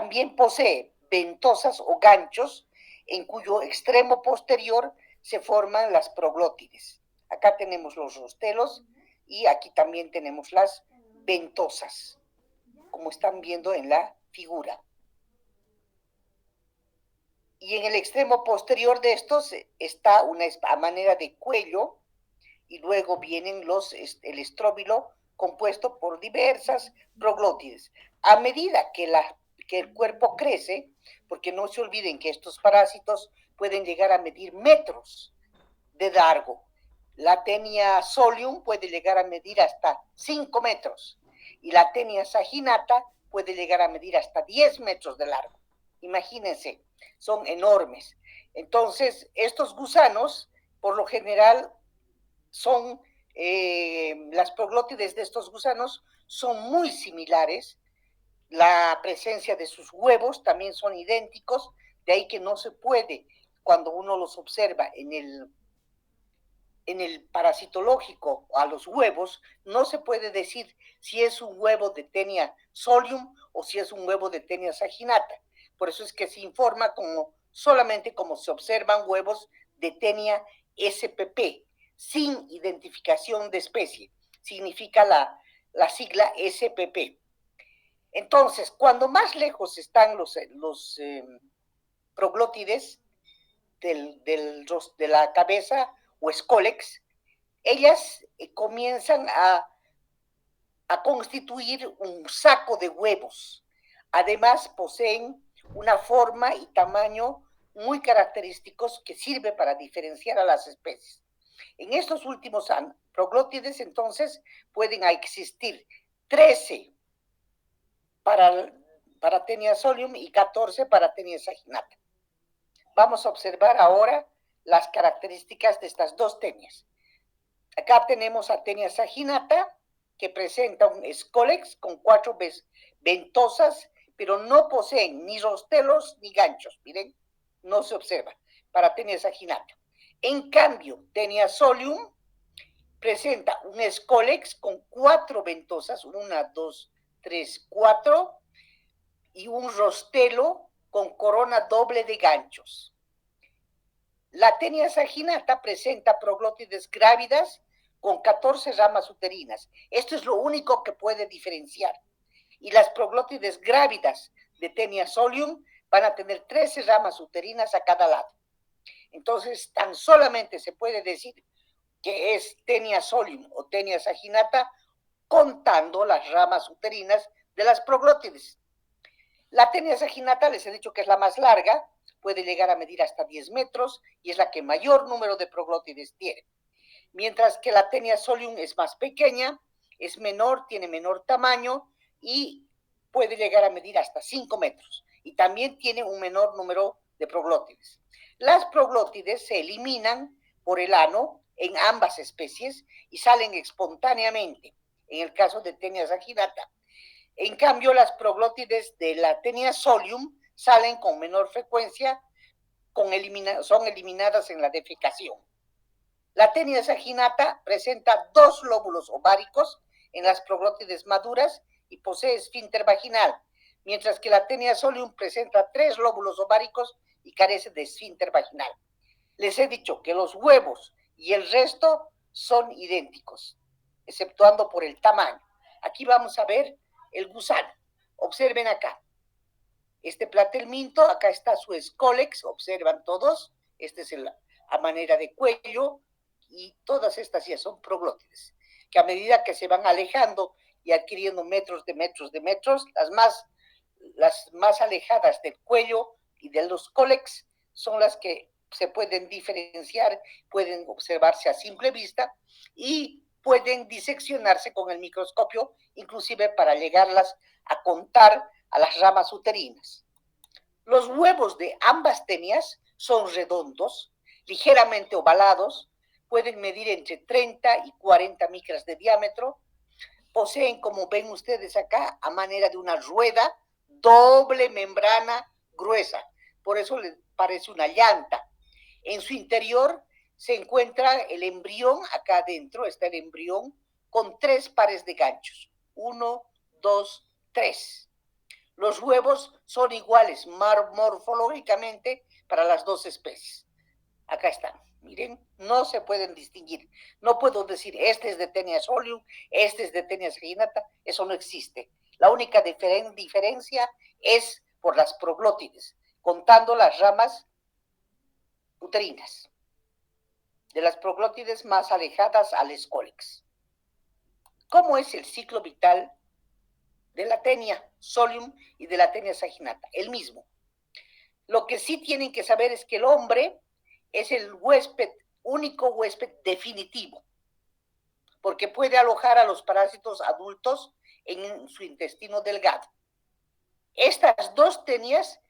también posee ventosas o ganchos en cuyo extremo posterior se forman las proglótides. Acá tenemos los rostelos y aquí también tenemos las ventosas, como están viendo en la figura. Y en el extremo posterior de estos está una a manera de cuello, y luego vienen el estróbilo compuesto por diversas proglótides. A medida que el cuerpo crece, porque no se olviden que estos parásitos pueden llegar a medir metros de largo. La Taenia solium puede llegar a medir hasta 5 metros y la Taenia saginata puede llegar a medir hasta 10 metros de largo. Imagínense, son enormes. Entonces, estos gusanos, por lo general, son las proglótides de estos gusanos son muy similares. La presencia de sus huevos también son idénticos, de ahí que no se puede, cuando uno los observa en el parasitológico a los huevos, no se puede decir si es un huevo de Taenia solium o si es un huevo de Taenia saginata. Por eso es que se informa solamente como se observan huevos de Taenia spp, sin identificación de especie. Significa la sigla SPP. Entonces, cuando más lejos están los proglótides de la cabeza o escólex, ellas comienzan a constituir un saco de huevos. Además, poseen una forma y tamaño muy característicos que sirve para diferenciar a las especies. En estos últimos proglótides, entonces, pueden existir 13 para Taenia solium y 14 para Taenia saginata. Vamos a observar ahora las características de estas dos tenias. Acá tenemos a Taenia saginata, que presenta un escólex con 4 ventosas, pero no poseen ni rostelos ni ganchos. Miren, no se observa para Taenia saginata. En cambio, Taenia solium presenta un escólex con 4 ventosas, 1, 2, 3, 4, y un rostelo con corona doble de ganchos. La Taenia saginata presenta proglótides grávidas con 14 ramas uterinas. Esto es lo único que puede diferenciar. Y las proglótides grávidas de Taenia solium van a tener 13 ramas uterinas a cada lado. Entonces, tan solamente se puede decir que es Taenia solium o Taenia saginata contando las ramas uterinas de las proglótides. La Taenia saginata, les he dicho que es la más larga, puede llegar a medir hasta 10 metros y es la que mayor número de proglótides tiene. Mientras que la Taenia solium es más pequeña, es menor, tiene menor tamaño y puede llegar a medir hasta 5 metros. Y también tiene un menor número de proglótides. Las proglótides se eliminan por el ano en ambas especies y salen espontáneamente, en el caso de Taenia saginata. En cambio, las proglótides de la Taenia solium salen con menor frecuencia, son eliminadas en la defecación. La Taenia saginata presenta 2 lóbulos ováricos en las proglótides maduras y posee esfínter vaginal, mientras que la Taenia solium presenta 3 lóbulos ováricos y carece de esfínter vaginal. Les he dicho que los huevos y el resto son idénticos, exceptuando por el tamaño. Aquí vamos a ver el gusano. Observen acá. Este platelminto, acá está su escólex, observan todos. Este es a manera de cuello y todas estas ya son proglótides, que a medida que se van alejando y adquiriendo metros de metros de metros, las más alejadas del cuello y de los cólex son las que se pueden diferenciar, pueden observarse a simple vista y pueden diseccionarse con el microscopio, inclusive para llegarlas a contar a las ramas uterinas. Los huevos de ambas tenias son redondos, ligeramente ovalados, pueden medir entre 30 y 40 micras de diámetro, poseen, como ven ustedes acá, a manera de una rueda, doble membrana gruesa, por eso les parece una llanta. En su interior se encuentra el embrión, acá adentro está el embrión, con 3 pares de ganchos, 1, 2, 3. Los huevos son iguales morfológicamente para las dos especies. Acá están, miren, no se pueden distinguir. No puedo decir, este es de Taenia solium, este es de Taenia saginata, eso no existe. La única diferencia es por las proglótides, contando las ramas uterinas, de las proglótides más alejadas al escólex. ¿Cómo es el ciclo vital de la Taenia solium y de la Taenia saginata? El mismo. Lo que sí tienen que saber es que el hombre es el huésped, único huésped definitivo, porque puede alojar a los parásitos adultos en su intestino delgado. Estas dos tenias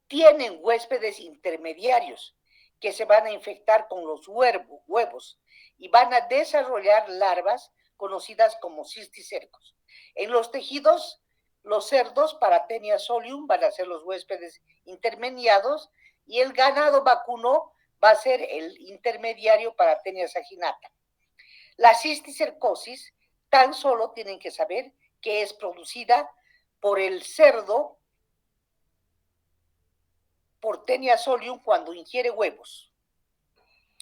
tienen huéspedes intermediarios que se van a infectar con los huevos y van a desarrollar larvas conocidas como cisticercos. En los tejidos, los cerdos para Taenia solium van a ser los huéspedes intermediados y el ganado vacuno va a ser el intermediario para Taenia saginata. La cisticercosis tan solo tienen que saber que es producida por el cerdo por Taenia solium cuando ingiere huevos.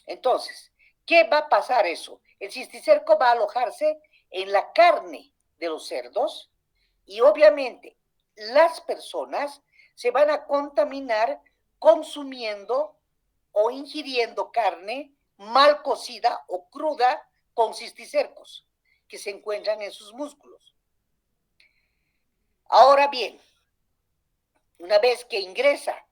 Entonces, ¿qué va a pasar eso? El cisticerco va a alojarse en la carne de los cerdos y obviamente las personas se van a contaminar consumiendo o ingiriendo carne mal cocida o cruda con cisticercos que se encuentran en sus músculos. Ahora bien, una vez que ingresa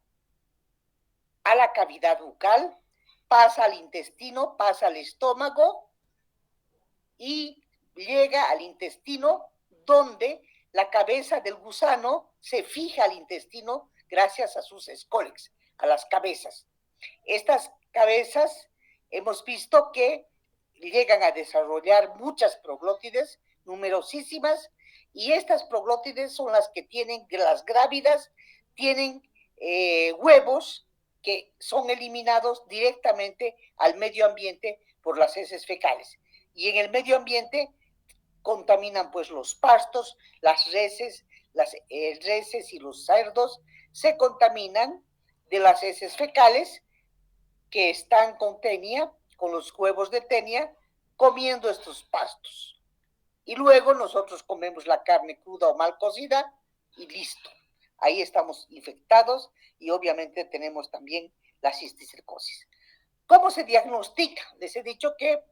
a la cavidad bucal, pasa al intestino, pasa al estómago y llega al intestino donde la cabeza del gusano se fija al intestino gracias a sus escólex, a las cabezas. Estas cabezas hemos visto que llegan a desarrollar muchas proglótides, numerosísimas, y estas proglótides son las que tienen, las grávidas, tienen huevos que son eliminados directamente al medio ambiente por las heces fecales. Y en el medio ambiente contaminan pues los pastos, las reses y los cerdos se contaminan de las heces fecales que están con Taenia, con los huevos de Taenia, comiendo estos pastos. Y luego nosotros comemos la carne cruda o mal cocida y listo. Ahí estamos infectados y obviamente tenemos también la cisticercosis. ¿Cómo se diagnostica? Les he dicho que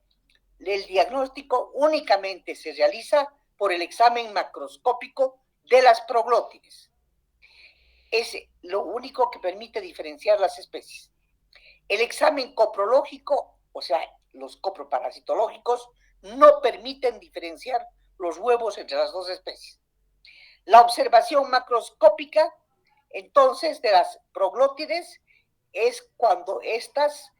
el diagnóstico únicamente se realiza por el examen macroscópico de las proglótides. Es lo único que permite diferenciar las especies. El examen coprológico, o sea, los coproparasitológicos, no permiten diferenciar los huevos entre las dos especies. La observación macroscópica, entonces, de las proglótides es cuando estas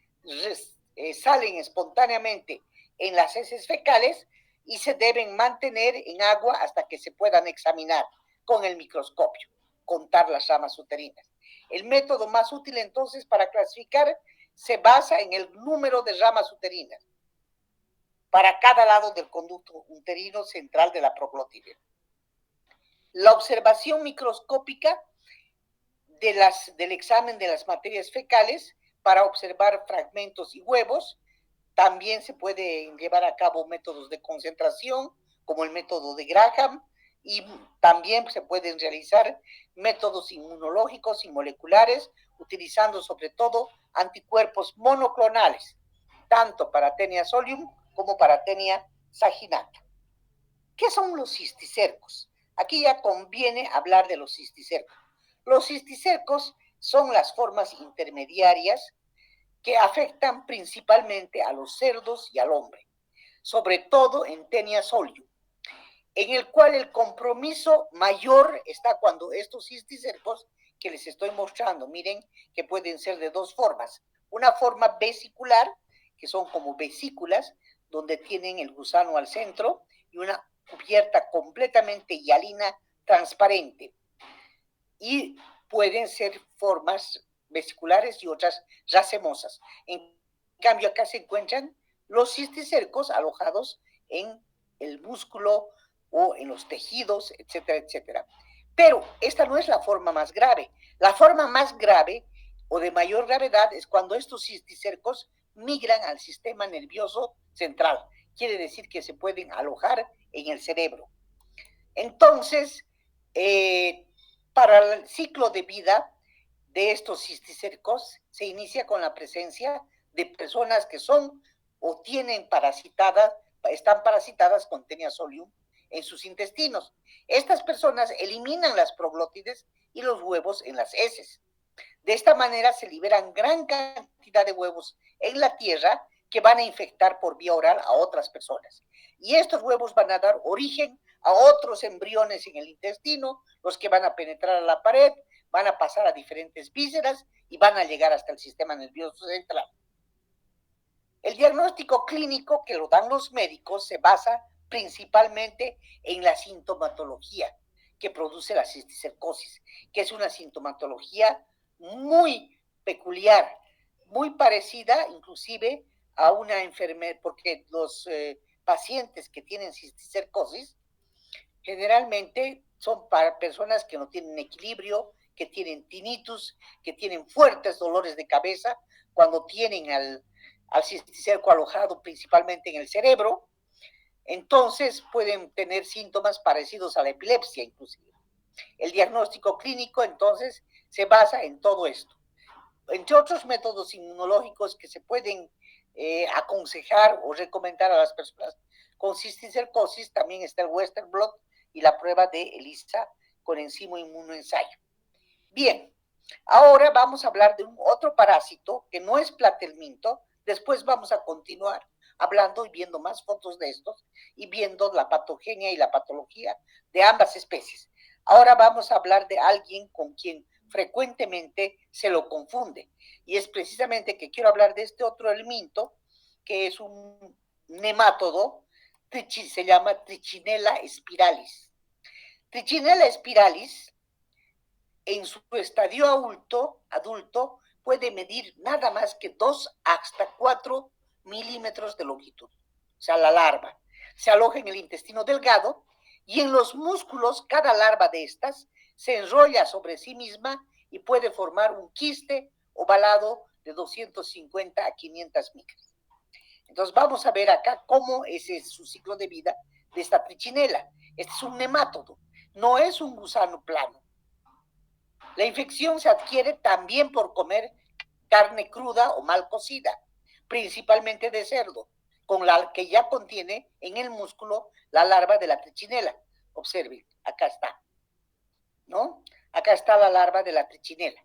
salen espontáneamente en las heces fecales y se deben mantener en agua hasta que se puedan examinar con el microscopio, contar las ramas uterinas. El método más útil entonces para clasificar se basa en el número de ramas uterinas para cada lado del conducto uterino central de la proglótide. La observación microscópica del examen de las materias fecales para observar fragmentos y huevos. También se pueden llevar a cabo métodos de concentración, como el método de Graham, y también se pueden realizar métodos inmunológicos y moleculares, utilizando sobre todo anticuerpos monoclonales, tanto para Taenia solium como para Taenia saginata. ¿Qué son los cisticercos? Aquí ya conviene hablar de los cisticercos. Los cisticercos son las formas intermediarias que afectan principalmente a los cerdos y al hombre, sobre todo en Taenia solium, en el cual el compromiso mayor está cuando estos cisticercos que les estoy mostrando, miren que pueden ser de dos formas. Una forma vesicular, que son como vesículas, donde tienen el gusano al centro, y una cubierta completamente hialina transparente. Y pueden ser formas vesiculares y otras racemosas. En cambio, acá se encuentran los cisticercos alojados en el músculo o en los tejidos, etcétera, etcétera. Pero esta no es la forma más grave. La forma más grave o de mayor gravedad es cuando estos cisticercos migran al sistema nervioso central. Quiere decir que se pueden alojar en el cerebro. Entonces, para el ciclo de vida de estos cisticercos se inicia con la presencia de personas que son o tienen están parasitadas con Taenia solium en sus intestinos. Estas personas eliminan las proglótides y los huevos en las heces. De esta manera se liberan gran cantidad de huevos en la tierra que van a infectar por vía oral a otras personas. Y estos huevos van a dar origen a otros embriones en el intestino, los que van a penetrar a la pared, van a pasar a diferentes vísceras y van a llegar hasta el sistema nervioso central. El diagnóstico clínico que lo dan los médicos se basa principalmente en la sintomatología que produce la cisticercosis, que es una sintomatología muy peculiar, muy parecida inclusive a una enfermedad, porque los pacientes que tienen cisticercosis generalmente son para personas que no tienen equilibrio, que tienen tinnitus, que tienen fuertes dolores de cabeza cuando tienen al cisticerco alojado principalmente en el cerebro. Entonces pueden tener síntomas parecidos a la epilepsia inclusive. El diagnóstico clínico entonces se basa en todo esto. Entre otros métodos inmunológicos que se pueden aconsejar o recomendar a las personas con cisticercosis, también está el Western Blot y la prueba de ELISA con enzimo inmunoensayo. Bien, ahora vamos a hablar de un otro parásito que no es platelminto. Después vamos a continuar hablando y viendo más fotos de estos y viendo la patogenia y la patología de ambas especies. Ahora vamos a hablar de alguien con quien frecuentemente se lo confunde. Y es precisamente que quiero hablar de este otro elemento, que es un nemátodo, se llama Trichinella spiralis. Trichinella spiralis, en su estadio adulto puede medir nada más que 2 hasta 4 milímetros de longitud. O sea, la larva se aloja en el intestino delgado y en los músculos cada larva de estas se enrolla sobre sí misma y puede formar un quiste ovalado de 250 a 500 micras. Entonces vamos a ver acá cómo es su ciclo de vida de esta trichinela. Este es un nemátodo, no es un gusano plano. La infección se adquiere también por comer carne cruda o mal cocida, principalmente de cerdo, con la que ya contiene en el músculo la larva de la trichinela. Observen, acá está, ¿no? Acá está la larva de la trichinela.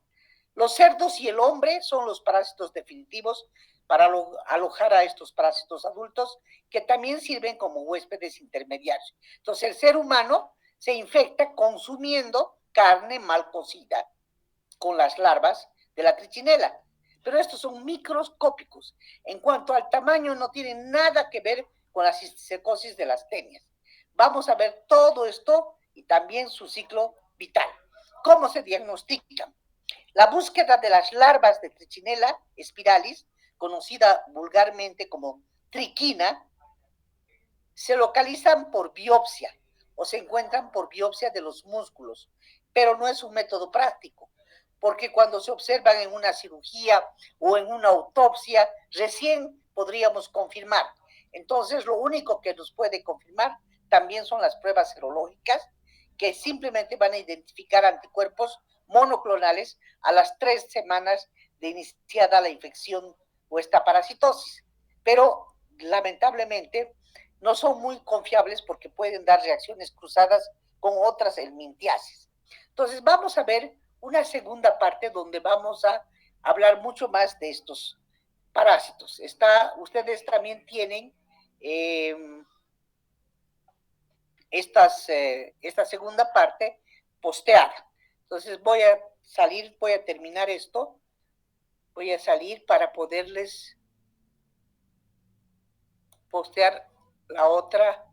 Los cerdos y el hombre son los parásitos definitivos para alojar a estos parásitos adultos que también sirven como huéspedes intermediarios. Entonces el ser humano se infecta consumiendo carne mal cocida con las larvas de la trichinela. Pero estos son microscópicos. En cuanto al tamaño, no tienen nada que ver con la cisticercosis de las tenias. Vamos a ver todo esto y también su ciclo vital. ¿Cómo se diagnostican? La búsqueda de las larvas de Trichinella spiralis, conocida vulgarmente como triquina, se localizan por biopsia o se encuentran por biopsia de los músculos, pero no es un método práctico, porque cuando se observan en una cirugía o en una autopsia, recién podríamos confirmar. Entonces, lo único que nos puede confirmar también son las pruebas serológicas, que simplemente van a identificar anticuerpos monoclonales a las 3 semanas de iniciada la infección o esta parasitosis. Pero, lamentablemente, no son muy confiables porque pueden dar reacciones cruzadas con otras helmintiasis. Entonces, vamos a ver una segunda parte donde vamos a hablar mucho más de estos parásitos. Ustedes también tienen esta segunda parte posteada. Entonces voy a terminar esto, voy a salir para poderles postear la otra.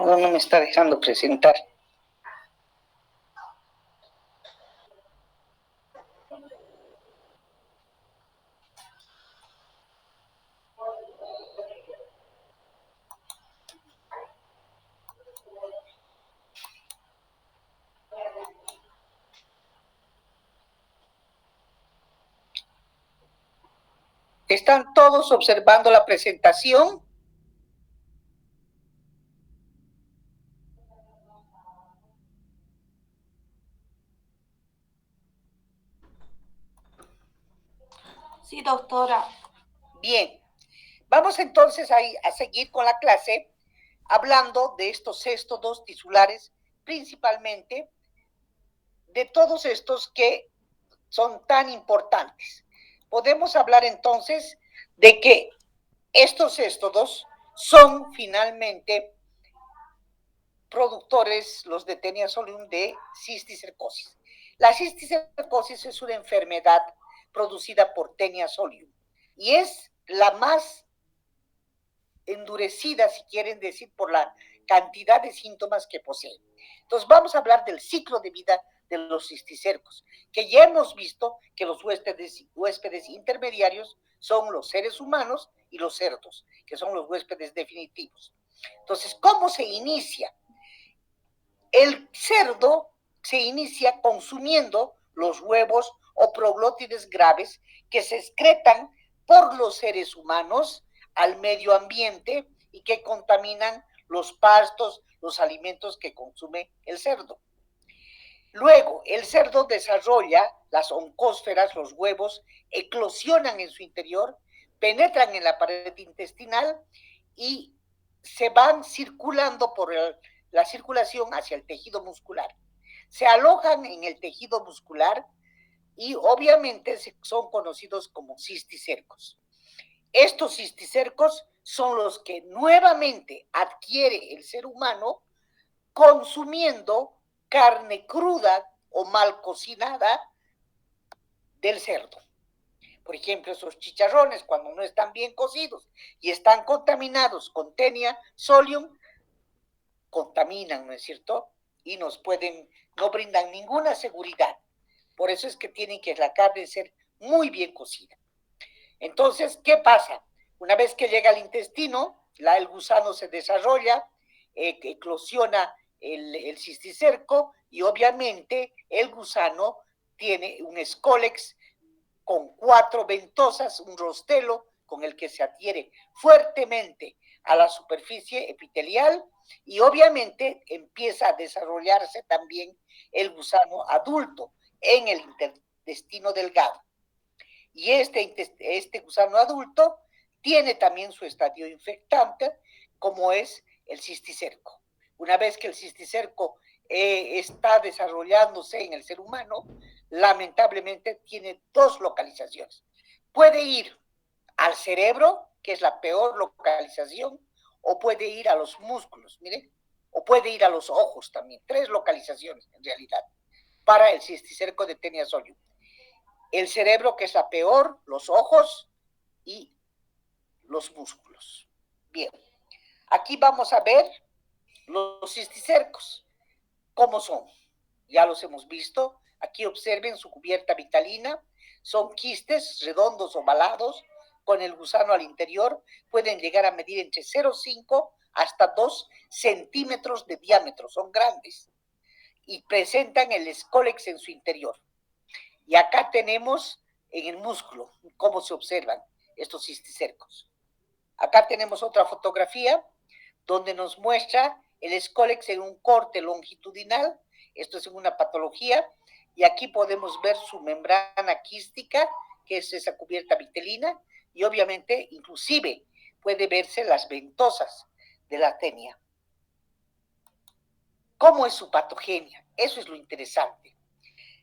No, no me está dejando presentar. ¿Están todos observando la presentación? Sí, doctora. Bien, vamos entonces a seguir con la clase hablando de estos dos tisulares, principalmente de todos estos que son tan importantes. Podemos hablar entonces de que estos dos son finalmente productores, los de Taenia solium, de cisticercosis. La cisticercosis es una enfermedad producida por Taenia solium y es la más endurecida, si quieren decir, por la cantidad de síntomas que posee. Entonces vamos a hablar del ciclo de vida de los cisticercos, que ya hemos visto que los huéspedes intermediarios son los seres humanos y los cerdos, que son los huéspedes definitivos. Entonces, ¿cómo se inicia? El cerdo se inicia consumiendo los huevos o proglótides graves que se excretan por los seres humanos al medio ambiente y que contaminan los pastos, los alimentos que consume el cerdo. Luego, el cerdo desarrolla las oncósferas, los huevos, eclosionan en su interior, penetran en la pared intestinal y se van circulando por la circulación hacia el tejido muscular. Se alojan en el tejido muscular y obviamente son conocidos como cisticercos. Estos cisticercos son los que nuevamente adquiere el ser humano consumiendo carne cruda o mal cocinada del cerdo. Por ejemplo, esos chicharrones, cuando no están bien cocidos y están contaminados con Taenia solium, contaminan, ¿no es cierto? Y no brindan ninguna seguridad. Por eso es que tienen que la carne ser muy bien cocida. Entonces, ¿qué pasa? Una vez que llega al intestino, el gusano se desarrolla, eclosiona el cisticerco y obviamente el gusano tiene un escólex con 4 ventosas, un rostelo con el que se adhiere fuertesmente a la superficie epitelial y obviamente empieza a desarrollarse también el gusano adulto en el intestino delgado. Y este gusano adulto tiene también su estadio infectante, como es el cisticerco. Una vez que el cisticerco está desarrollándose en el ser humano, lamentablemente tiene dos localizaciones. Puede ir al cerebro, que es la peor localización, o puede ir a los músculos, miren, o puede ir a los ojos también. 3 localizaciones en realidad para el cisticerco de Taenia solium. El cerebro, que es la peor, los ojos y los músculos. Bien, aquí vamos a ver los cisticercos. ¿Cómo son? Ya los hemos visto. Aquí observen su cubierta vitalina. Son quistes redondos ovalados con el gusano al interior. Pueden llegar a medir entre 0,5 hasta 2 centímetros de diámetro. Son grandes y presentan el escólex en su interior. Y acá tenemos en el músculo cómo se observan estos cisticercos. Acá tenemos otra fotografía donde nos muestra el escólex en un corte longitudinal. Esto es en una patología. Y aquí podemos ver su membrana quística, que es esa cubierta vitelina. Y obviamente, inclusive, puede verse las ventosas de la Taenia. ¿Cómo es su patogenia? Eso es lo interesante.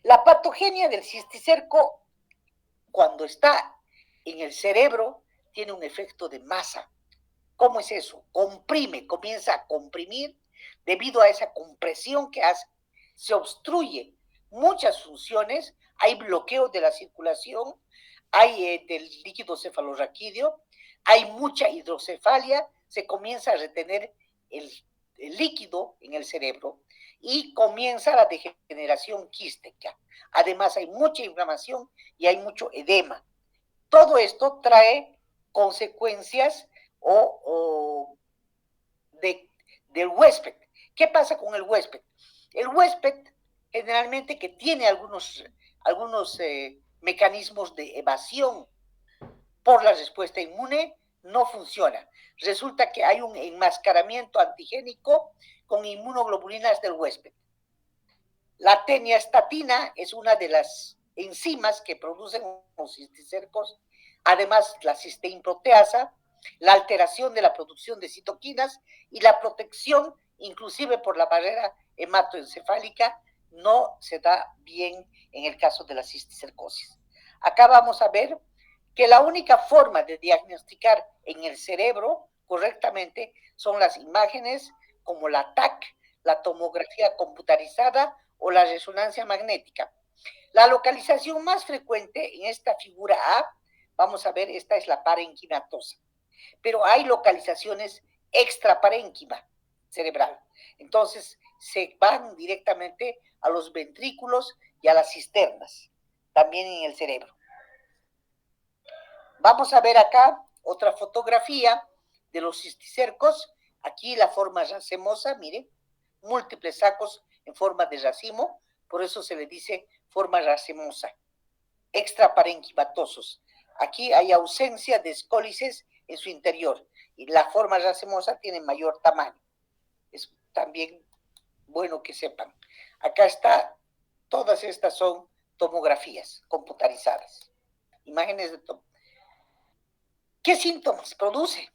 La patogenia del cisticerco, cuando está en el cerebro, tiene un efecto de masa. ¿Cómo es eso? Comprime, comienza a comprimir. Debido a esa compresión que hace, se obstruye muchas funciones, hay bloqueo de la circulación, hay del líquido cefalorraquídeo, hay mucha hidrocefalia, se comienza a retener líquido en el cerebro y comienza la degeneración quística. Además hay mucha inflamación y hay mucho edema. Todo esto trae consecuencias del huésped. ¿Qué pasa con el huésped? El huésped generalmente que tiene algunos mecanismos de evasión por la respuesta inmune, no funciona. Resulta que hay un enmascaramiento antigénico con inmunoglobulinas del huésped. La teniastatina es una de las enzimas que producen los cisticercos, además la cisteinproteasa, la alteración de la producción de citoquinas y la protección, inclusive por la barrera hematoencefálica, no se da bien en el caso de la cisticercosis. Acá vamos a ver que la única forma de diagnosticar en el cerebro correctamente son las imágenes como la TAC, la tomografía computarizada o la resonancia magnética. La localización más frecuente en esta figura A, vamos a ver, esta es la parenquimatosa, pero hay localizaciones extraparénquima cerebral. Entonces, se van directamente a los ventrículos y a las cisternas, también en el cerebro. Vamos a ver acá otra fotografía de los cisticercos. Aquí la forma racemosa, miren, múltiples sacos en forma de racimo, por eso se le dice forma racemosa. Extraparenquimatosos. Aquí hay ausencia de escólices en su interior y la forma racemosa tiene mayor tamaño. Es también bueno que sepan. Acá está, todas estas son tomografías computarizadas, imágenes de tomografía. ¿Qué síntomas produce?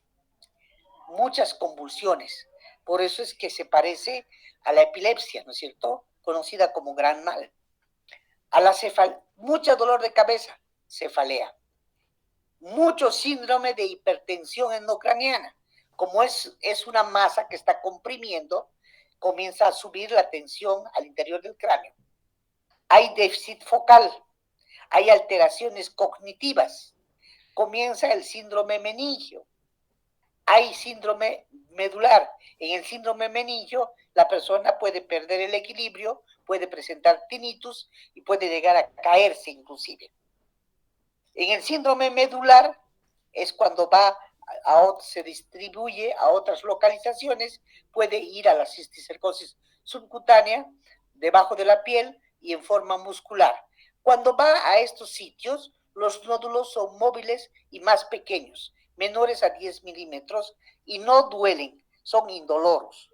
Muchas convulsiones. Por eso es que se parece a la epilepsia, ¿no es cierto? Conocida como gran mal. A la mucho dolor de cabeza, cefalea. Mucho síndrome de hipertensión endocraniana. Como es una masa que está comprimiendo, comienza a subir la tensión al interior del cráneo. Hay déficit focal, hay alteraciones cognitivas, comienza el síndrome meningio, hay síndrome medular. En el síndrome meningio, la persona puede perder el equilibrio, puede presentar tinnitus y puede llegar a caerse inclusive. En el síndrome medular es cuando se distribuye a otras localizaciones, puede ir a la cisticercosis subcutánea, debajo de la piel y en forma muscular. Cuando va a estos sitios, los nódulos son móviles y más pequeños, menores a 10 milímetros, y no duelen, son indoloros.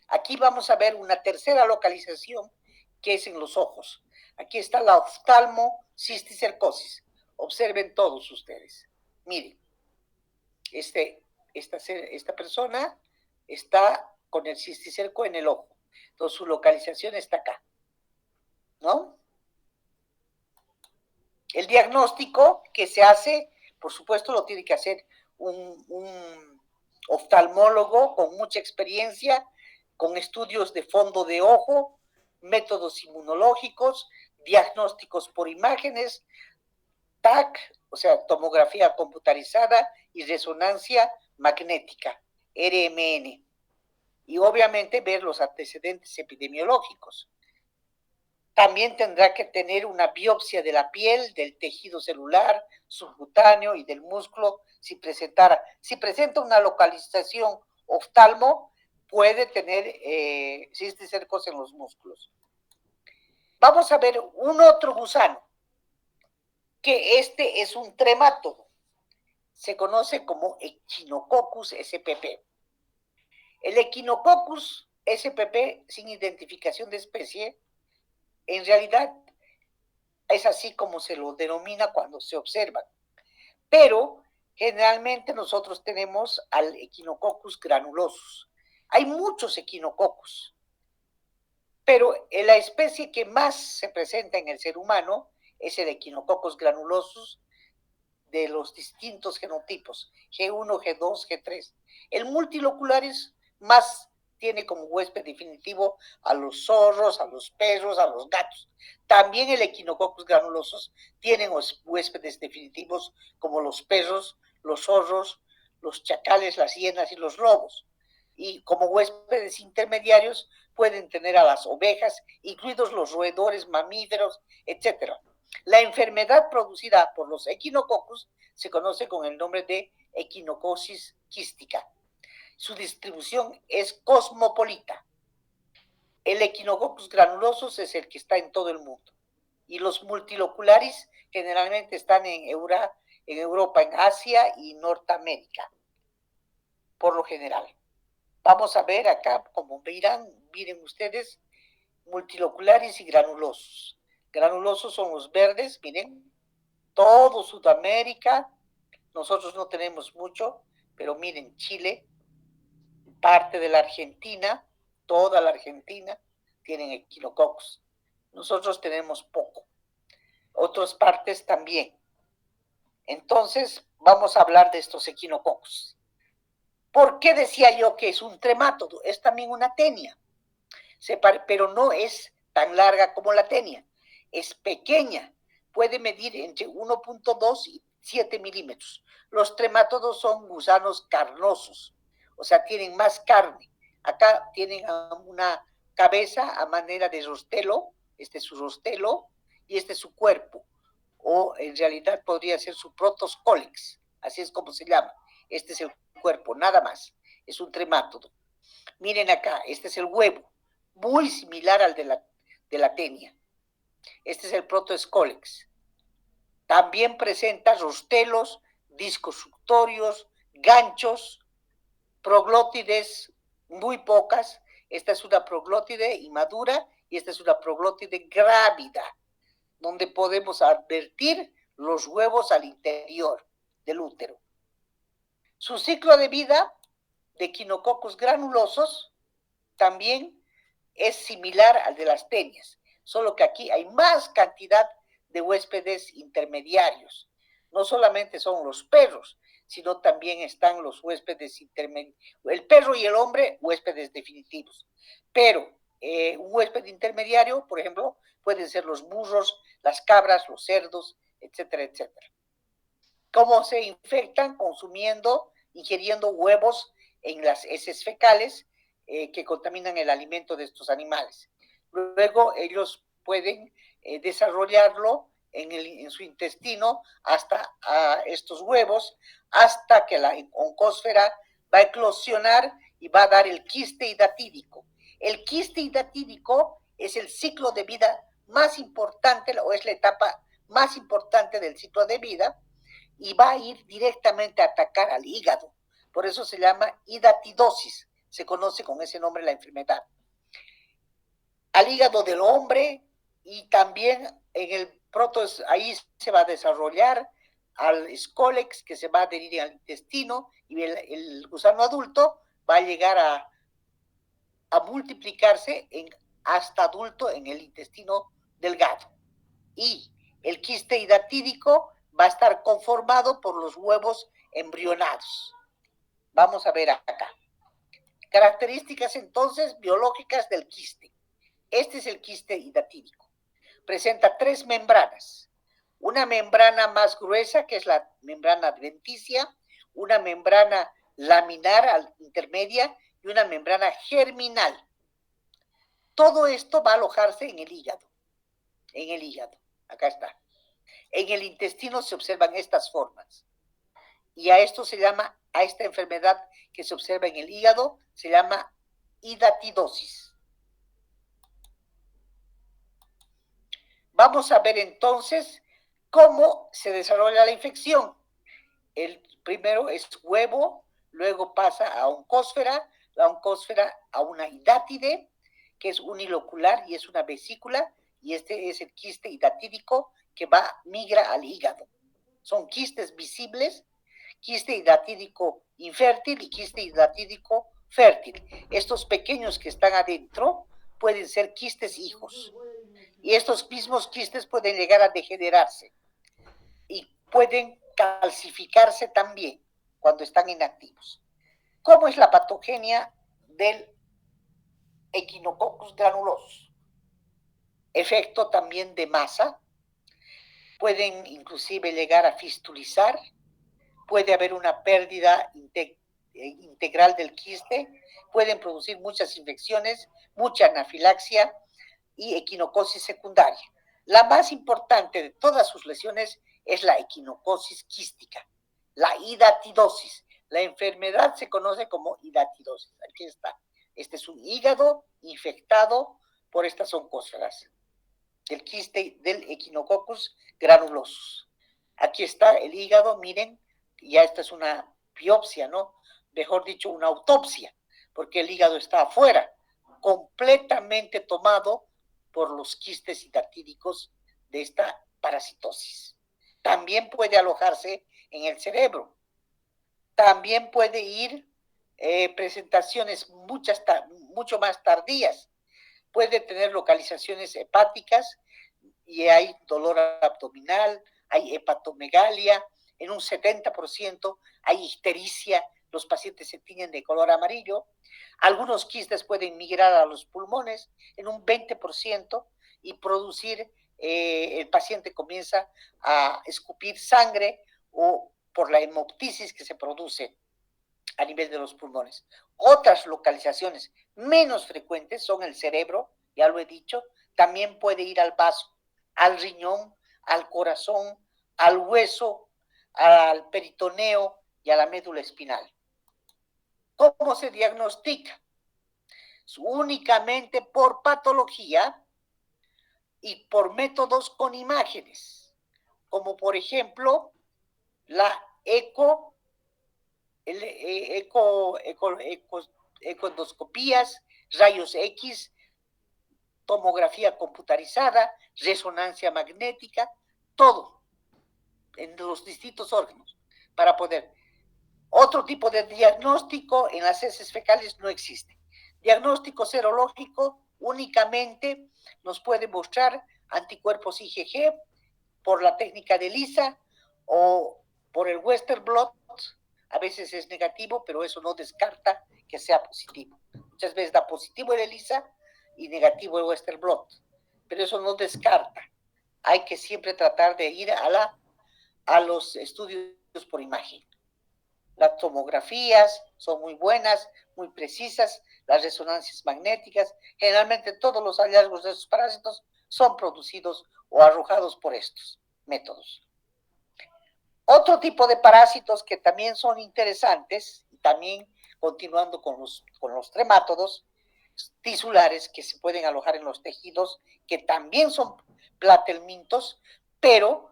Aquí vamos a ver una tercera localización que es en los ojos. Aquí está la oftalmocisticercosis. Observen todos ustedes. Miren, esta persona está con el cisticerco en el ojo. Entonces su localización está acá, ¿no? El diagnóstico que se hace, por supuesto, lo tiene que hacer un oftalmólogo con mucha experiencia, con estudios de fondo de ojo, métodos inmunológicos, diagnósticos por imágenes, TAC, o sea, tomografía computarizada y resonancia magnética, RMN, y obviamente ver los antecedentes epidemiológicos. También tendrá que tener una biopsia de la piel, del tejido celular, subcutáneo y del músculo. Si presenta una localización oftalmo, puede tener cisticercos en los músculos. Vamos a ver un otro gusano, que este es un tremátodo. Se conoce como Echinococcus spp. El Echinococcus spp, sin identificación de especie, en realidad es así como se lo denomina cuando se observa. Pero generalmente nosotros tenemos al Echinococcus granulosus. Hay muchos Echinococcus, pero la especie que más se presenta en el ser humano es el Echinococcus granulosus de los distintos genotipos, G1, G2, G3. El multilocularis más tiene como huésped definitivo a los zorros, a los perros, a los gatos. También el Echinococcus granulosus tienen huéspedes definitivos como los perros, los zorros, los chacales, las hienas y los lobos. y como huéspedes intermediarios pueden tener a las ovejas, incluidos los roedores, mamíferos, etc. La enfermedad producida por los equinococcus se conoce con el nombre de equinocosis quística. Su distribución es cosmopolita. El equinococcus granulosus es el que está en todo el mundo. Y los multilocularis generalmente están en Europa, en Asia y Norteamérica, por lo general. Vamos a ver acá, como miren ustedes, multilocularis y granulosos. Granulosos son los verdes, miren, todo Sudamérica. Nosotros no tenemos mucho, pero miren, Chile, parte de la Argentina, toda la Argentina tienen equinococcus. Nosotros tenemos poco. Otras partes también. Entonces, vamos a hablar de estos equinococcus. ¿Por qué decía yo que es un tremátodo? Es también una tenia, pero no es tan larga como la tenia. Es pequeña, puede medir entre 1.2 y 7 milímetros. Los tremátodos son gusanos carnosos, o sea, tienen más carne. Acá tienen una cabeza a manera de rostelo, este es su rostelo, y este es su cuerpo, o en realidad podría ser su protoscólex, así es como se llama. Este es el cuerpo, nada más, es un tremátodo. Miren acá, este es el huevo, muy similar al de la tenia. Este es el protoscólex. También presenta rostelos, discos suctorios, ganchos, proglótides muy pocas. Esta es una proglótide inmadura y esta es una proglótide grávida, donde podemos advertir los huevos al interior del útero. Su ciclo de vida de equinococcus granulosos también es similar al de las tenias, solo que aquí hay más cantidad de huéspedes intermediarios. No solamente son los perros, sino también están los huéspedes intermediarios. El perro y el hombre, huéspedes definitivos. Pero un huésped intermediario, por ejemplo, pueden ser los burros, las cabras, los cerdos, etcétera, etcétera. ¿Cómo se infectan? Ingiriendo huevos en las heces fecales que contaminan el alimento de estos animales. Luego ellos pueden desarrollarlo en su intestino hasta estos huevos, hasta que la oncósfera va a eclosionar y va a dar el quiste hidatídico. El quiste hidatídico es el ciclo de vida más importante, o es la etapa más importante del ciclo de vida, y va a ir directamente a atacar al hígado. Por eso se llama hidatidosis, se conoce con ese nombre la enfermedad. Al hígado del hombre, y también en el ahí se va a desarrollar al escólex, que se va a adherir al intestino, y el gusano adulto va a llegar a multiplicarse hasta adulto en el intestino delgado. Y el quiste hidatídico va a estar conformado por los huevos embrionados. Vamos a ver acá. Características entonces biológicas del quiste. Este es el quiste hidatídico. Presenta 3 membranas. Una membrana más gruesa, que es la membrana adventicia, una membrana laminar intermedia y una membrana germinal. Todo esto va a alojarse en el hígado. En el hígado. Acá está. En el intestino se observan estas formas. Y a esta enfermedad que se observa en el hígado, se llama hidatidosis. Vamos a ver entonces cómo se desarrolla la infección. El primero es huevo, luego pasa a oncósfera, la oncósfera a una hidátide, que es unilocular y es una vesícula, y este es el quiste hidatídico que migra al hígado. Son quistes visibles, quiste hidatídico infértil y quiste hidatídico fértil. Estos pequeños que están adentro pueden ser quistes hijos. Y estos mismos quistes pueden llegar a degenerarse y pueden calcificarse también cuando están inactivos. ¿Cómo es la patogenia del Echinococcus granulosus? Efecto también de masa, pueden inclusive llegar a fistulizar, puede haber una pérdida integral del quiste, pueden producir muchas infecciones, mucha anafilaxia y equinocosis secundaria. La más importante de todas sus lesiones es la equinocosis quística, la hidatidosis. La enfermedad se conoce como hidatidosis. Aquí está. Este es un hígado infectado por estas oncóceras del quiste del Echinococcus granulosus. Aquí está el hígado, miren, ya esta es una biopsia, ¿no? Mejor dicho, una autopsia, porque el hígado está afuera, completamente tomado por los quistes hidatídicos de esta parasitosis. También puede alojarse en el cerebro. También puede ir presentaciones mucho más tardías. Puede tener localizaciones hepáticas y hay dolor abdominal, hay hepatomegalia, en un 70% hay ictericia, los pacientes se tiñen de color amarillo. Algunos quistes pueden migrar a los pulmones en un 20% y producir, el paciente comienza a escupir sangre o por la hemoptisis que se produce a nivel de los pulmones. Otras localizaciones menos frecuentes son el cerebro, ya lo he dicho, también puede ir al vaso, al riñón, al corazón, al hueso, al peritoneo y a la médula espinal. ¿Cómo se diagnostica? Únicamente por patología y por métodos con imágenes, como por ejemplo la ecoendoscopías, rayos X, tomografía computarizada, resonancia magnética, todo en los distintos órganos para poder. Otro tipo de diagnóstico en las heces fecales no existe. Diagnóstico serológico únicamente nos puede mostrar anticuerpos IgG por la técnica de ELISA o por el Western blot. A veces es negativo, pero eso no descarta que sea positivo. Muchas veces da positivo el ELISA y negativo el Western blot, pero eso no descarta. Hay que siempre tratar de ir a los estudios por imagen. Las tomografías son muy buenas, muy precisas, las resonancias magnéticas, generalmente todos los hallazgos de esos parásitos son producidos o arrojados por estos métodos. Otro tipo de parásitos que también son interesantes, y también continuando con los tremátodos tisulares que se pueden alojar en los tejidos, que también son platelmintos, pero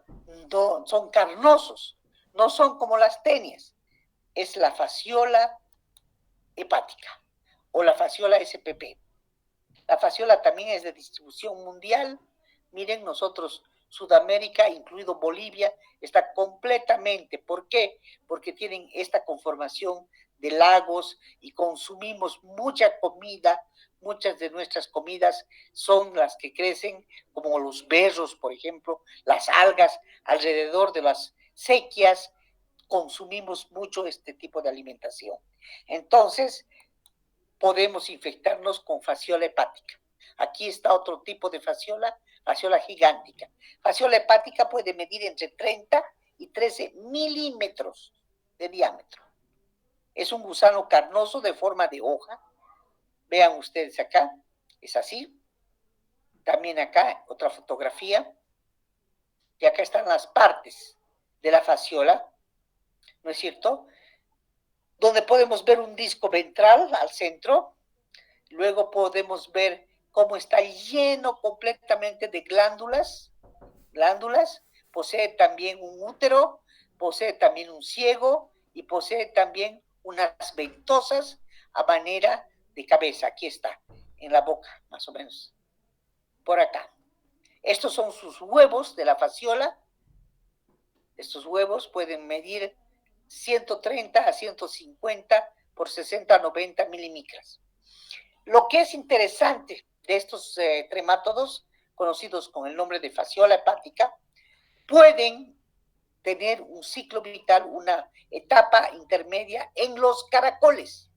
no, son carnosos, no son como las tenias. Es la fasciola hepática o la fasciola SPP. La fasciola también es de distribución mundial. Miren, nosotros, Sudamérica, incluido Bolivia, está completamente. ¿Por qué? Porque tienen esta conformación de lagos y consumimos mucha comida. Muchas de nuestras comidas son las que crecen, como los berros, por ejemplo, las algas alrededor de las sequias. Consumimos mucho este tipo de alimentación. Entonces, podemos infectarnos con fasciola hepática. Aquí está otro tipo de fasciola gigántica. Fasciola hepática puede medir entre 30 y 13 milímetros de diámetro. Es un gusano carnoso de forma de hoja. Vean ustedes acá, es así. También acá, otra fotografía. Y acá están las partes de la fasciola, ¿no es cierto? Donde podemos ver un disco ventral al centro. Luego podemos ver cómo está lleno completamente de glándulas. Posee también un útero, posee también un ciego y posee también unas ventosas a manera de cabeza. Aquí está, en la boca, más o menos. Por acá. Estos son sus huevos de la fasciola. Estos huevos pueden medir 130 a 150 por 60 a 90 milímetros. Lo que es interesante de estos tremátodos, conocidos con el nombre de fasciola hepática, pueden tener un ciclo vital, una etapa intermedia en los caracoles.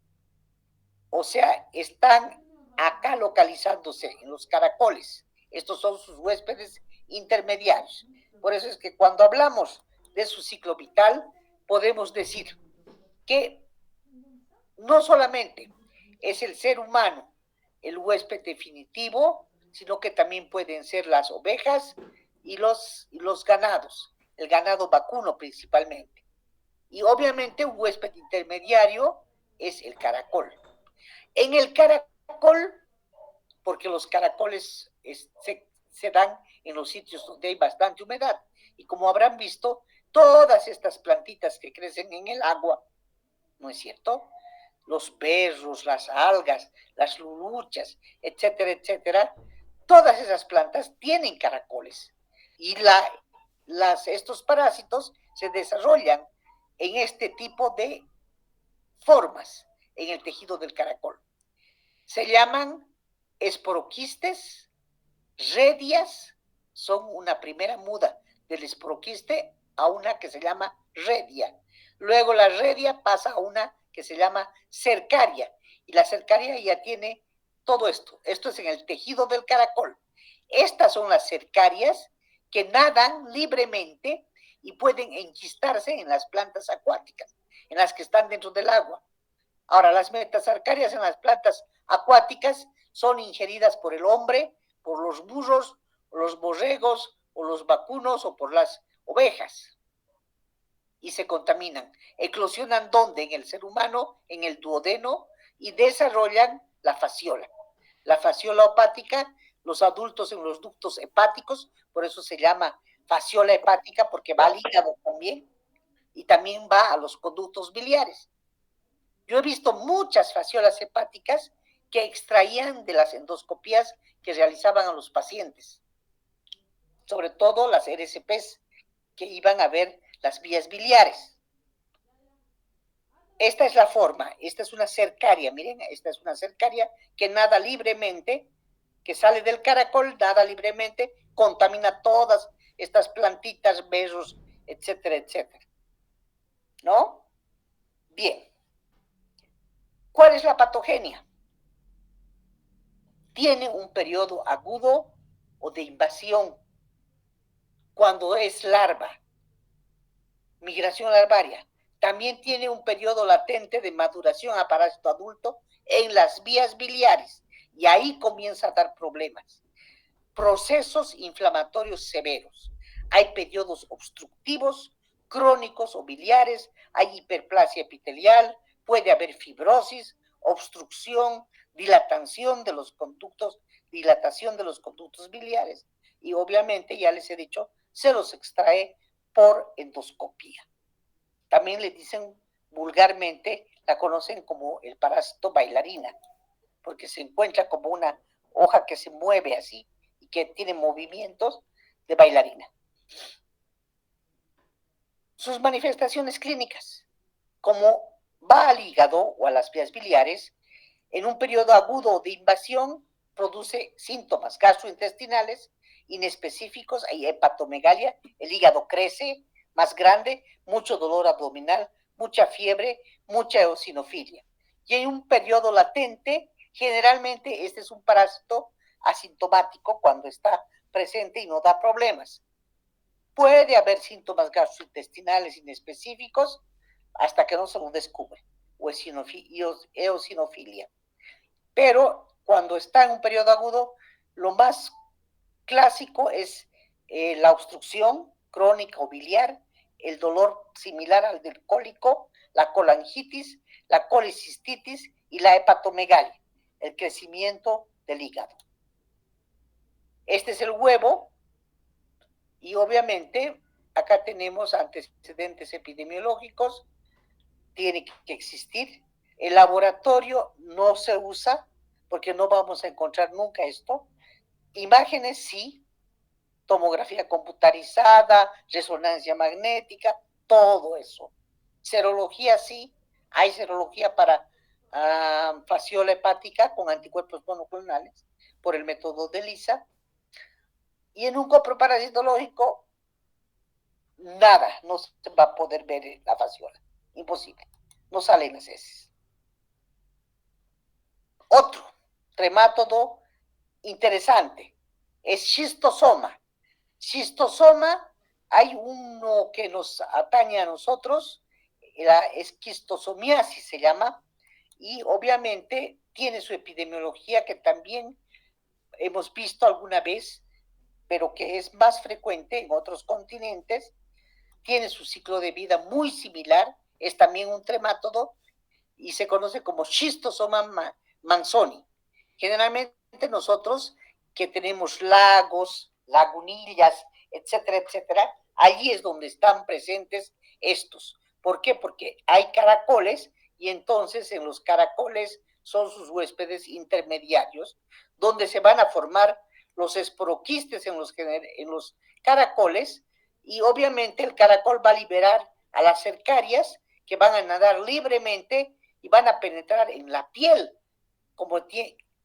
O sea, están acá localizándose en los caracoles. Estos son sus huéspedes intermediarios. Por eso es que cuando hablamos de su ciclo vital, podemos decir que no solamente es el ser humano el huésped definitivo, sino que también pueden ser las ovejas y los ganados, el ganado vacuno principalmente. Y obviamente un huésped intermediario es el caracol. En el caracol, porque los caracoles se dan en los sitios donde hay bastante humedad, y como habrán visto, todas estas plantitas que crecen en el agua, ¿no es cierto? Los berros, las algas, las luluchas, etcétera, etcétera, todas esas plantas tienen caracoles. Y estos parásitos se desarrollan en este tipo de formas en el tejido del caracol. Se llaman esporoquistes, redias, son una primera muda del esporoquiste a una que se llama redia. Luego la redia pasa a una que se llama cercaria, y la cercaria ya tiene todo esto. Esto es en el tejido del caracol. Estas son las cercarias que nadan libremente y pueden enquistarse en las plantas acuáticas, en las que están dentro del agua. Ahora, las metacercarias en las plantas acuáticas son ingeridas por el hombre, por los burros, los borregos, o los vacunos, o por las ovejas, y se contaminan. Eclosionan ¿dónde? En el ser humano, en el duodeno, y desarrollan la fasciola. La fasciola hepática, los adultos en los ductos hepáticos, por eso se llama fasciola hepática, porque va al hígado también, y también va a los conductos biliares. Yo he visto muchas fasciolas hepáticas que extraían de las endoscopías que realizaban a los pacientes, sobre todo las RCPs, que iban a ver las vías biliares. Esta es la forma, esta es una cercaria, miren, esta es una cercaria que nada libremente, que sale del caracol, nada libremente, contamina todas estas plantitas, berros, etcétera, etcétera. ¿No? Bien. ¿Cuál es la patogenia? Tiene un periodo agudo o de invasión cuando es larva, migración larvaria. También tiene un periodo latente de maduración a parásito adulto en las vías biliares, y ahí comienza a dar problemas. Procesos inflamatorios severos. Hay periodos obstructivos, crónicos o biliares, hay hiperplasia epitelial, puede haber fibrosis, obstrucción, dilatación de los conductos biliares, y obviamente, ya les he dicho, se los extrae por endoscopía. También le dicen vulgarmente, la conocen como el parásito bailarina, porque se encuentra como una hoja que se mueve así y que tiene movimientos de bailarina. Sus manifestaciones clínicas, como va al hígado o a las vías biliares, en un periodo agudo de invasión produce síntomas gastrointestinales inespecíficos, hay hepatomegalia, el hígado crece más grande, mucho dolor abdominal, mucha fiebre, mucha eosinofilia. Y en un periodo latente, generalmente este es un parásito asintomático cuando está presente y no da problemas. Puede haber síntomas gastrointestinales inespecíficos hasta que no se lo descubre, o eosinofilia. Pero cuando está en un periodo agudo, lo más clásico es la obstrucción crónica o biliar, el dolor similar al del cólico, la colangitis, la colicistitis y la hepatomegalia, el crecimiento del hígado. Este es el huevo, y obviamente acá tenemos antecedentes epidemiológicos, tiene que existir. El laboratorio no se usa porque no vamos a encontrar nunca esto. Imágenes sí, tomografía computarizada, resonancia magnética, todo eso. Serología sí, hay serología para fasciola hepática con anticuerpos monoclonales por el método de ELISA. Y en un coproparasitológico, nada, no se va a poder ver la fasciola, imposible, no salen las heces. Otro tremátodo interesante es schistosoma. Schistosoma, hay uno que nos atañe a nosotros, la esquistosomiasis se llama, y obviamente tiene su epidemiología que también hemos visto alguna vez, pero que es más frecuente en otros continentes. Tiene su ciclo de vida muy similar, es también un tremátodo y se conoce como Schistosoma manzoni. Generalmente nosotros que tenemos lagos, lagunillas, etcétera, etcétera, allí es donde están presentes estos. ¿Por qué? Porque hay caracoles y entonces en los caracoles son sus huéspedes intermediarios, donde se van a formar los esporoquistes en los caracoles, y obviamente el caracol va a liberar a las cercarias que van a nadar libremente y van a penetrar en la piel, como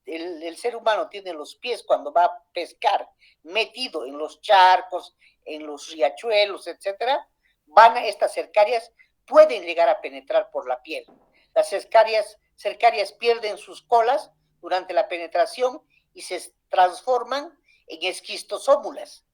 el ser humano tiene los pies cuando va a pescar metido en los charcos, en los riachuelos, etcétera. Estas cercarias pueden llegar a penetrar por la piel. Las cercarias pierden sus colas durante la penetración y se transforman en esquistosómulas.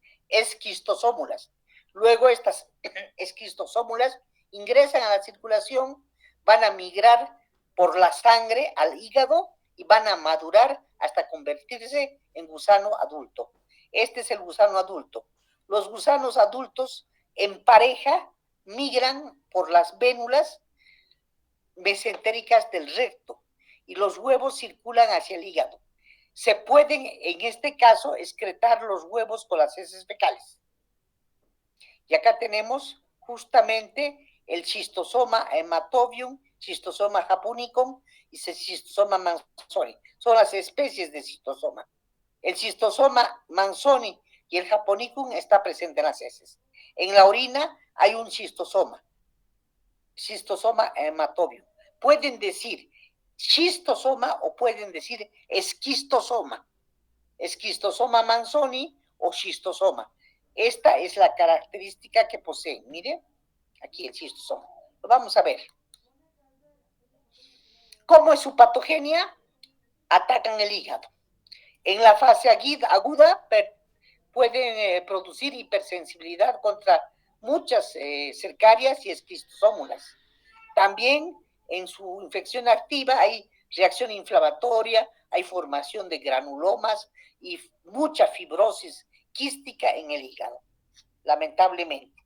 Luego estas esquistosómulas ingresan a la circulación, van a migrar por la sangre al hígado y van a madurar hasta convertirse en gusano adulto. Este es el gusano adulto. Los gusanos adultos en pareja migran por las vénulas mesentéricas del recto y los huevos circulan hacia el hígado. Se pueden, en este caso, excretar los huevos con las heces fecales. Y acá tenemos justamente el Schistosoma hematobium, Schistosoma japonicum y Schistosoma manzoni. Son las especies de Schistosoma. El Schistosoma manzoni y el japonicum está presente en las heces. En la orina hay un Schistosoma hematobium. Pueden decir schistosoma o pueden decir esquistosoma. Esquistosoma manzoni o schistosoma. Esta es la característica que poseen. Mire, aquí el schistosoma. Lo vamos a ver. ¿Cómo es su patogenia? Atacan el hígado. En la fase aguda pueden producir hipersensibilidad contra muchas cercarias y esquistosómulas. También en su infección activa hay reacción inflamatoria, hay formación de granulomas y mucha fibrosis quística en el hígado, lamentablemente.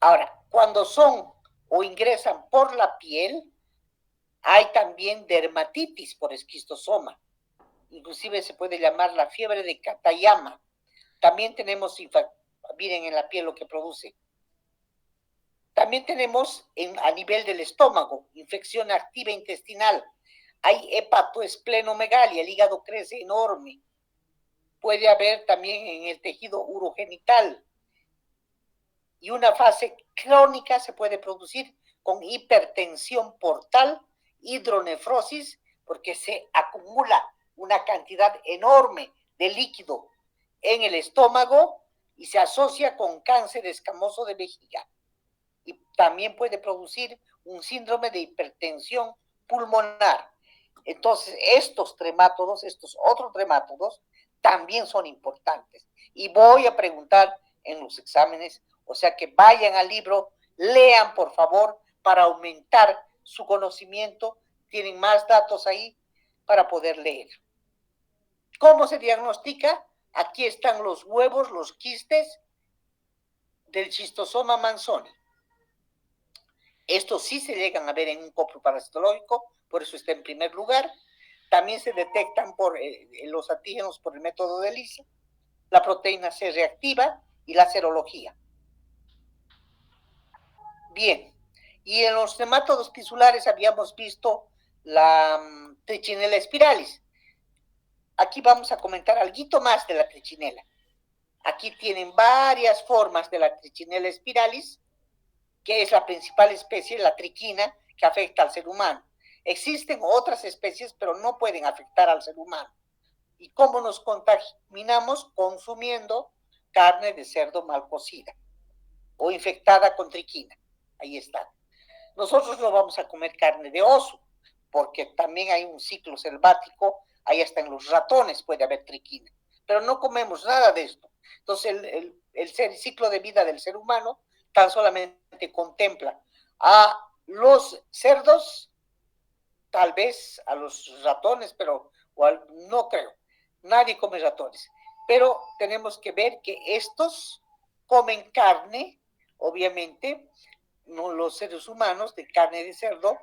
Ahora, cuando son o ingresan por la piel, hay también dermatitis por esquistosoma. Inclusive se puede llamar la fiebre de Katayama. También tenemos, miren en la piel lo que produce. También tenemos a nivel del estómago, infección activa intestinal. Hay hepatoesplenomegalia, el hígado crece enorme. Puede haber también en el tejido urogenital. Y una fase crónica se puede producir con hipertensión portal, hidronefrosis, porque se acumula una cantidad enorme de líquido en el estómago y se asocia con cáncer escamoso de vejiga. Y también puede producir un síndrome de hipertensión pulmonar. Entonces, estos otros tremátodos, también son importantes. Y voy a preguntar en los exámenes, o sea que vayan al libro, lean por favor para aumentar su conocimiento, tienen más datos ahí para poder leer. ¿Cómo se diagnostica? Aquí están los huevos, los quistes del Schistosoma manzoni. Estos sí se llegan a ver en un coproparasitológico, por eso está en primer lugar. También se detectan por los antígenos por el método de ELISA, la proteína C reactiva y la serología. Bien, y en los nematodos tisulares habíamos visto la Trichinella spiralis. Aquí vamos a comentar algo más de la trichinela. Aquí tienen varias formas de la Trichinella spiralis, que es la principal especie, la triquina, que afecta al ser humano. Existen otras especies, pero no pueden afectar al ser humano. ¿Y cómo nos contaminamos? Consumiendo carne de cerdo mal cocida o infectada con triquina. Ahí está. Nosotros no vamos a comer carne de oso, porque también hay un ciclo selvático, ahí hasta en los ratones puede haber triquina, pero no comemos nada de esto. Entonces el ciclo de vida del ser humano tan solamente contempla a Los cerdos, tal vez a los ratones, pero no creo. Nadie come ratones. Pero tenemos que ver que estos comen carne, obviamente, no los seres humanos, de carne de cerdo,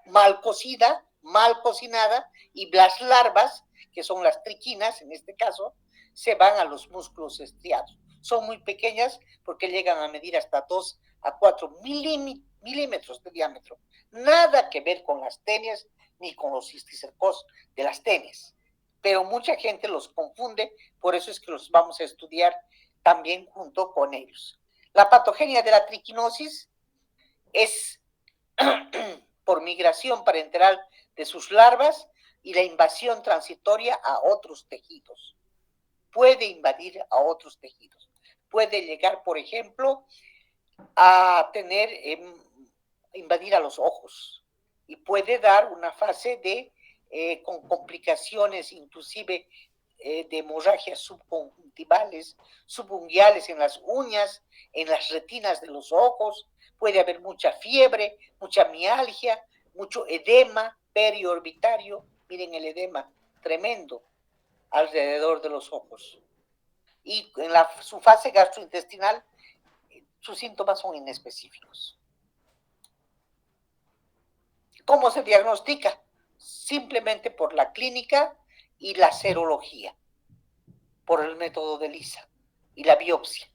mal cocida, mal cocinada, y las larvas, que son las triquinas en este caso, se van a los músculos estriados. Son muy pequeñas porque llegan a medir hasta 2 a 4 milímetros de diámetro. Nada que ver con las tenias ni con los cisticercos de las tenias. Pero mucha gente los confunde, por eso es que los vamos a estudiar también junto con ellos. La patogenia de la triquinosis es por migración parenteral de sus larvas y la invasión transitoria a otros tejidos. Puede invadir a otros tejidos. Puede llegar, por ejemplo, a invadir a los ojos y puede dar una fase de con complicaciones inclusive de hemorragias subconjuntivales, subunguiales en las uñas, en las retinas de los ojos. Puede haber mucha fiebre, mucha mialgia, mucho edema periorbitario. Miren el edema tremendo alrededor de los ojos. Y en su fase gastrointestinal, sus síntomas son inespecíficos. ¿Cómo se diagnostica? Simplemente por la clínica y la serología, por el método de Lisa y la biopsia.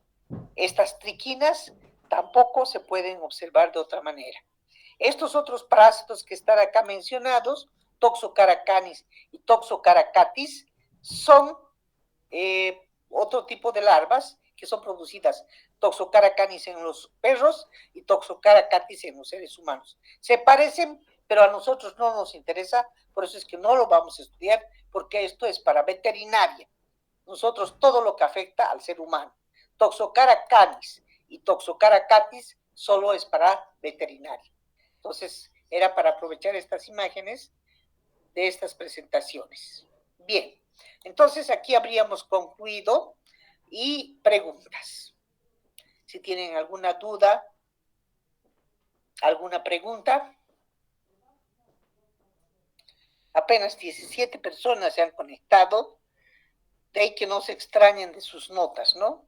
Estas triquinas tampoco se pueden observar de otra manera. Estos otros parásitos que están acá mencionados, Toxocaracanis y Toxocaracatis, son otro tipo de larvas que son producidas Toxocaracanis en los perros y Toxocaracatis en los seres humanos. Se parecen, pero a nosotros no nos interesa, por eso es que no lo vamos a estudiar, porque esto es para veterinaria. Nosotros todo lo que afecta al ser humano. Toxocaracanis y Toxocaracatis solo es para veterinaria. Entonces, era para aprovechar estas imágenes de estas presentaciones. Bien, entonces aquí habríamos concluido y preguntas. Si tienen alguna duda, alguna pregunta. Apenas 17 personas se han conectado, de ahí que no se extrañen de sus notas, ¿no?